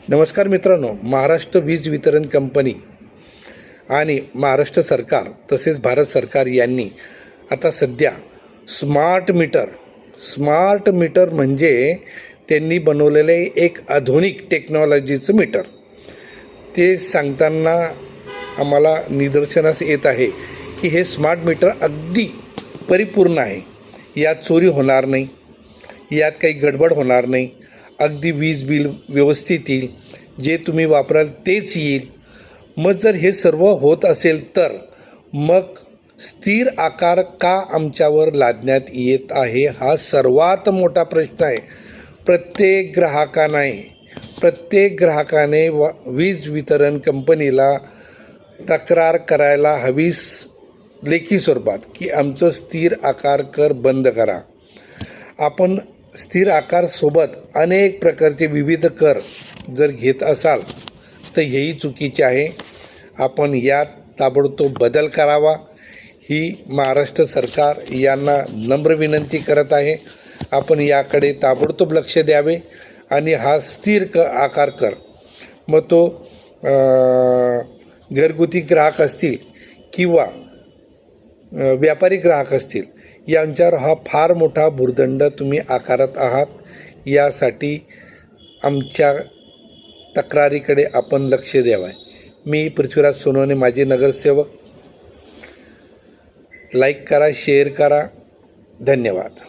नमस्कार मित्रांनो, महाराष्ट्र वीज वितरण कंपनी आणि महाराष्ट्र सरकार तसेच भारत सरकार यांनी आता सध्या स्मार्ट मीटर म्हणजे त्यांनी बनवलेले एक आधुनिक टेक्नॉलॉजीचं मीटर ते सांगताना आम्हाला निदर्शनास येत आहे की हे स्मार्ट मीटर अगदी परिपूर्ण आहे. यात चोरी होणार नाही, यात काही गडबड होणार नाही, अगदी वीज बिल व्यवस्थित येईल, जे तुम्ही वापराल तेच येईल. मग जर हे सर्व होत असेल तर मग स्थिर आकार का आमच्यावर लादण्यात येत आहे हा सर्वात मोठा प्रश्न आहे. प्रत्येक ग्राहकाने वीज वितरण कंपनीला तक्रार करायला हवीस लेखी स्वरूपात की आमचं स्थिर आकार कर बंद करा. आपण स्थिर आकार सोबत अनेक प्रकारचे विविध कर जर घेत असाल तर हेही चुकीचे आहे. आपण यात ताबडतोब बदल करावा ही महाराष्ट्र सरकार यांना नम्र विनंती करत आहे. आपण याकडे ताबडतोब लक्ष द्यावे आणि हा स्थिर आकार कर, मग तो घरगुती ग्राहक असतील किंवा व्यापारी ग्राहक असतील यांच्यावर हा फार मोठा भुर्दंड तुम्ही आकारत आहात. यासाठी आमच्या तक्रारीकडे आपण लक्ष द्यावे. मी पृथ्वीराज सोनवणे, माजी नगरसेवक. लाईक करा, शेअर करा. धन्यवाद.